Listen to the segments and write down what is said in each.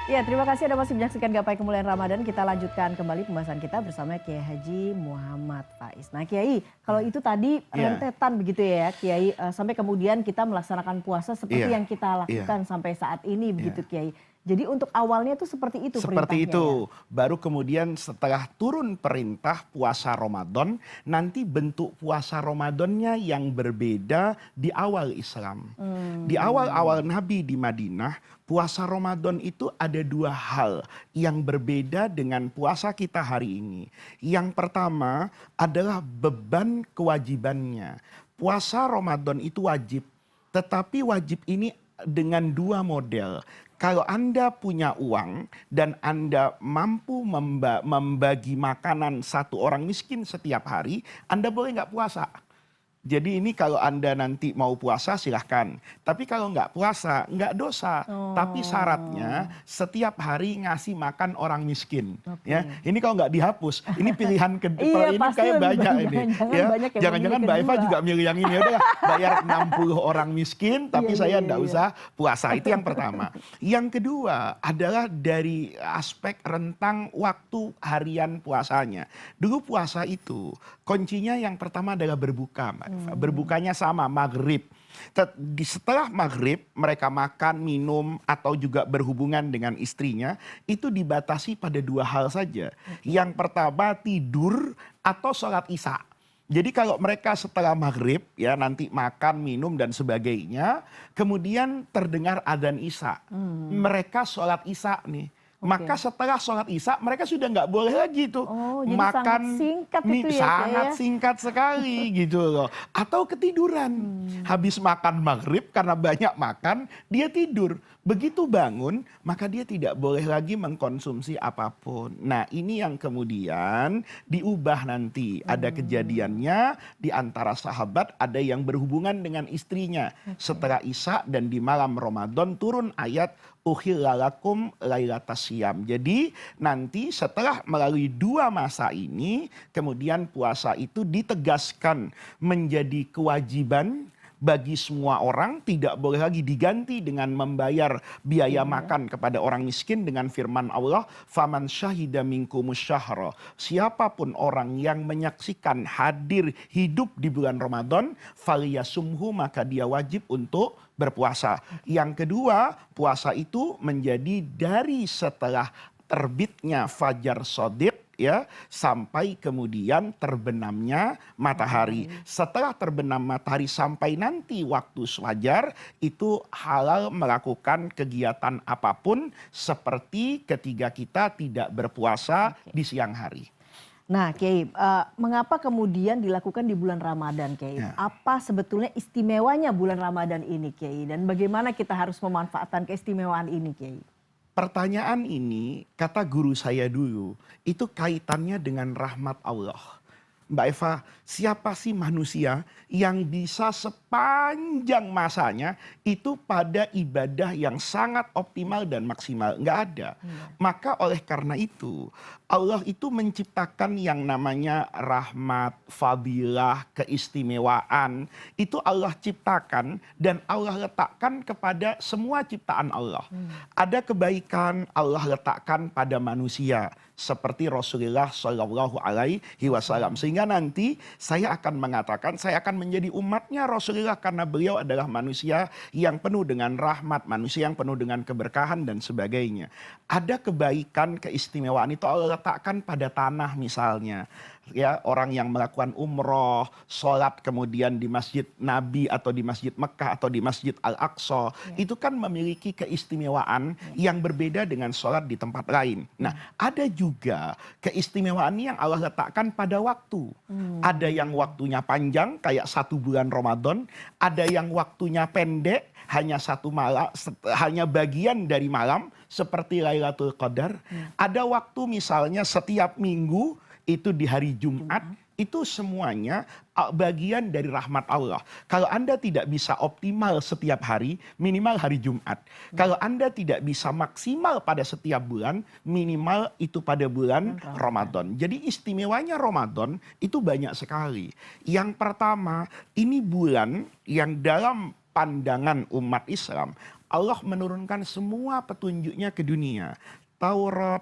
Ya, terima kasih Anda masih menyaksikan Gapai Kemuliaan Ramadan. Kita lanjutkan kembali pembahasan kita bersama Kiai Haji Muhammad Faiz. Nah Kiai, kalau itu tadi Iya, rentetan begitu ya Kiai, sampai kemudian kita melaksanakan puasa seperti iya, yang kita iya, lakukan sampai saat ini begitu iya. Kiai. Jadi untuk awalnya itu seperti itu Seperti perintahnya ya? itu. Baru kemudian setelah turun perintah puasa Ramadan, nanti bentuk puasa Ramadannya yang berbeda di awal Islam. Di Hmm, awal-awal Nabi di Madinah, puasa Ramadan itu ada dua hal yang berbeda dengan puasa kita hari ini. Yang pertama adalah beban kewajibannya. Puasa Ramadan itu wajib, tetapi wajib ini dengan dua model. Kalau Anda punya uang dan Anda mampu membagi makanan satu orang miskin setiap hari, Anda boleh nggak puasa. Jadi ini kalau Anda nanti mau puasa silahkan. Tapi kalau nggak puasa, nggak dosa. Tapi syaratnya oh, setiap hari ngasih makan orang miskin. Ya, oke. ini kalau nggak dihapus, ini pilihan Iya ini pasti kayak banyak ini. jangan-jangan Ya, banyak yang memilih jangan-jangan Mbak Eva kedua. juga milih yang ini. Ya udah bayar 60 orang miskin, Iya, tapi iya, saya iya, nggak iya. usah puasa. Itu yang pertama. Yang kedua adalah dari aspek rentang waktu harian puasanya. Dulu puasa itu kuncinya yang pertama adalah berbuka, Mbak Eva. Hmm, Berbukanya sama maghrib. Setelah maghrib mereka makan, minum atau juga berhubungan dengan istrinya itu dibatasi pada dua hal saja. oke. Yang pertama tidur atau sholat isya. Jadi kalau mereka setelah maghrib ya nanti makan, minum dan sebagainya, kemudian terdengar adzan isya, Hmm, mereka sholat isya nih. Maka oke. setelah sholat isya mereka sudah nggak boleh lagi tuh Oh, jadi sangat makan singkat itu ya, Kak, ya? sangat singkat sekali gitu loh. Atau ketiduran. Mmm, Habis makan maghrib karena banyak makan dia tidur. Begitu bangun maka dia tidak boleh lagi mengkonsumsi apapun. Nah ini yang kemudian diubah nanti. Ada mmm, kejadiannya di antara sahabat ada yang berhubungan dengan istrinya. oke. Setelah isya dan di malam Ramadan turun ayat uhillalakum lailatas syiyam. Jadi nanti setelah melalui dua masa ini, kemudian puasa itu ditegaskan menjadi kewajiban bagi semua orang, tidak boleh lagi diganti dengan membayar biaya Iya. makan kepada orang miskin dengan firman Allah, faman syahida minkumus syahra. Siapapun orang yang menyaksikan hadir hidup di bulan Ramadan, faliyasumhu maka dia wajib untuk berpuasa. Oke. Yang kedua, puasa itu menjadi dari setelah terbitnya fajar sodik ya sampai kemudian terbenamnya matahari. Matahari. Setelah terbenam matahari sampai nanti waktu fajar itu halal melakukan kegiatan apapun seperti ketika kita tidak berpuasa Oke. di siang hari. Nah, Kiai, mengapa kemudian dilakukan di bulan Ramadan, Kiai? Ya. Apa sebetulnya istimewanya bulan Ramadan ini, Kiai? Dan bagaimana kita harus memanfaatkan keistimewaan ini, Kiai? Pertanyaan ini, kata guru saya dulu, itu kaitannya dengan rahmat Allah. Mbak Eva, siapa sih manusia yang bisa sepanjang masanya itu pada ibadah yang sangat optimal dan maksimal? Nggak ada. Iya. Maka oleh karena itu, Allah itu menciptakan yang namanya rahmat, fadilah, keistimewaan. Itu Allah ciptakan dan Allah letakkan kepada semua ciptaan Allah. Hmm. Ada kebaikan Allah letakkan pada manusia seperti Rasulullah Shallallahu Alaihi Wasallam. Sehingga nanti saya akan mengatakan saya akan menjadi umatnya Rasulullah karena beliau adalah manusia yang penuh dengan rahmat, manusia yang penuh dengan keberkahan dan sebagainya. Ada kebaikan, keistimewaan itu Allah letakkan pada tanah misalnya. Ya, orang yang melakukan umroh, sholat kemudian di Masjid Nabi atau di Masjid Mekah atau di Masjid Al-Aqsa, Ya. itu kan memiliki keistimewaan Ya. yang berbeda dengan sholat di tempat lain. Nah, Hmm. ada juga keistimewaan yang Allah letakkan pada waktu. Ada yang Hmm. waktunya panjang kayak 1 bulan Ramadan, ada yang waktunya pendek hanya satu malam, hanya bagian dari malam seperti Lailatul Qadar. Ya. Ada waktu misalnya setiap minggu itu di hari Jumat, Jumat. itu semuanya bagian dari rahmat Allah. Kalau Anda tidak bisa optimal setiap hari, minimal hari Jumat. Kalau Anda tidak bisa maksimal pada setiap bulan, minimal itu pada bulan Bulan Ramadan. Ramadan. Jadi istimewanya Ramadan itu banyak sekali. Yang pertama, ini bulan yang dalam pandangan umat Islam Allah menurunkan semua petunjuknya ke dunia. Taurat,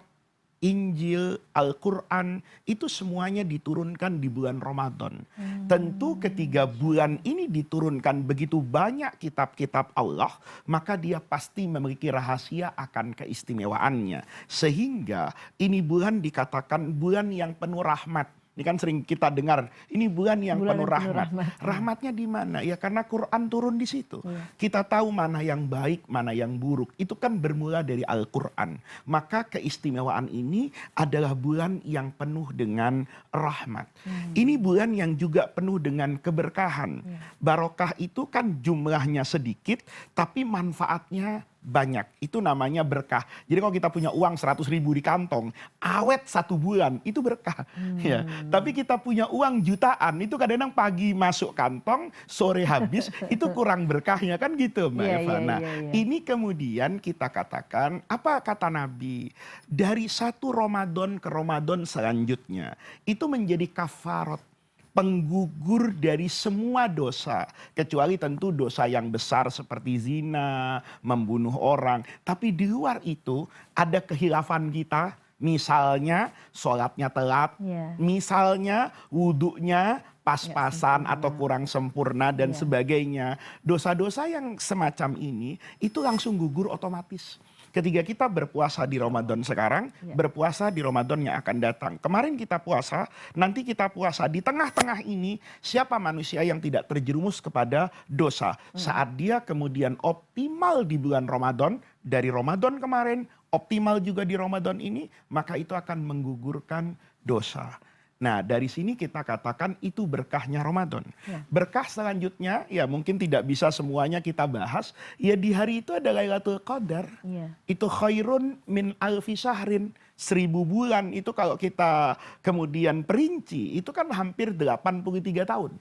Injil, Al-Quran, itu semuanya diturunkan di bulan Ramadan. Tentu ketika bulan ini diturunkan begitu banyak kitab-kitab Allah, maka dia pasti memiliki rahasia akan keistimewaannya. Sehingga ini bulan dikatakan bulan yang penuh rahmat. Ini kan sering kita dengar, ini bulan yang penuh rahmat. Rahmatnya di mana? Ya karena Quran turun di situ. Kita tahu mana yang baik, mana yang buruk. Itu kan bermula dari Al-Quran. Maka keistimewaan ini adalah bulan yang penuh dengan rahmat. Ini bulan yang juga penuh dengan keberkahan. Barokah itu kan jumlahnya sedikit, tapi manfaatnya banyak. Itu namanya berkah. Jadi kalau kita punya uang 100.000 di kantong, awet 1 bulan, itu berkah. Ya. Tapi kita punya uang jutaan, itu kadang-kadang pagi masuk kantong, sore habis, itu kurang berkahnya kan gitu Mbak Eva. Nah, ini kemudian kita katakan, apa kata Nabi? Dari satu Ramadan ke Ramadan selanjutnya, itu menjadi kafarat, penggugur dari semua dosa, kecuali tentu dosa yang besar seperti zina, membunuh orang. Tapi di luar itu ada kehilafan kita, misalnya sholatnya telat, misalnya wudhunya pas-pasan atau kurang sempurna dan sebagainya. Dosa-dosa yang semacam ini itu langsung gugur otomatis. Ketika kita berpuasa di Ramadan sekarang, berpuasa di Ramadan yang akan datang. Kemarin kita puasa, nanti kita puasa. Di tengah-tengah ini, siapa manusia yang tidak terjerumus kepada dosa? Saat dia kemudian optimal di bulan Ramadan, dari Ramadan kemarin, optimal juga di Ramadan ini, maka itu akan menggugurkan dosa. Nah, dari sini kita katakan itu berkahnya Ramadan. Berkah selanjutnya, ya mungkin tidak bisa semuanya kita bahas. Ya di hari itu ada Lailatul Qadar. Itu khairun min alfi syahrin. 1000 bulan itu kalau kita kemudian perinci, itu kan hampir 83 tahun.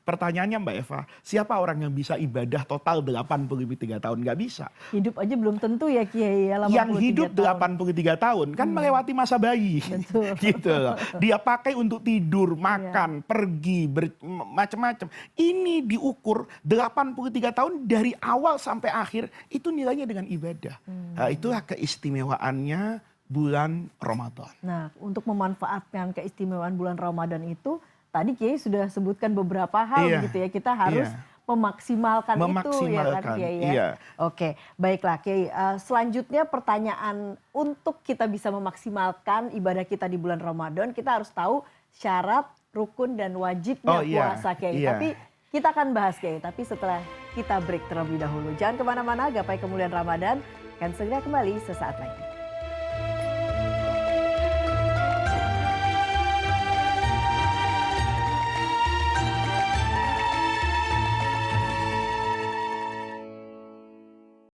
Pertanyaannya Mbak Eva, siapa orang yang bisa ibadah total 83 tahun? Gak bisa. Hidup aja belum tentu ya Kiai. Yang hidup 83 tahun kan melewati masa bayi. Gitu loh. Dia pakai untuk tidur, makan, pergi, macam-macam. Ini diukur 83 tahun dari awal sampai akhir, itu nilainya dengan ibadah. Nah, itulah keistimewaannya bulan Ramadan. Nah, untuk memanfaatkan keistimewaan bulan Ramadan itu, tadi Kiai sudah sebutkan beberapa hal gitu ya. Kita harus memaksimalkan itu ya kan Kiai ya. Oke, baiklah Kiai. Selanjutnya pertanyaan untuk kita bisa memaksimalkan ibadah kita di bulan Ramadan, kita harus tahu syarat, rukun dan wajibnya puasa Kiai. Tapi kita akan bahas Kiai, tapi setelah kita break terlebih dahulu. Jangan kemana-mana, gapai kemuliaan Ramadan akan segera kembali sesaat lagi.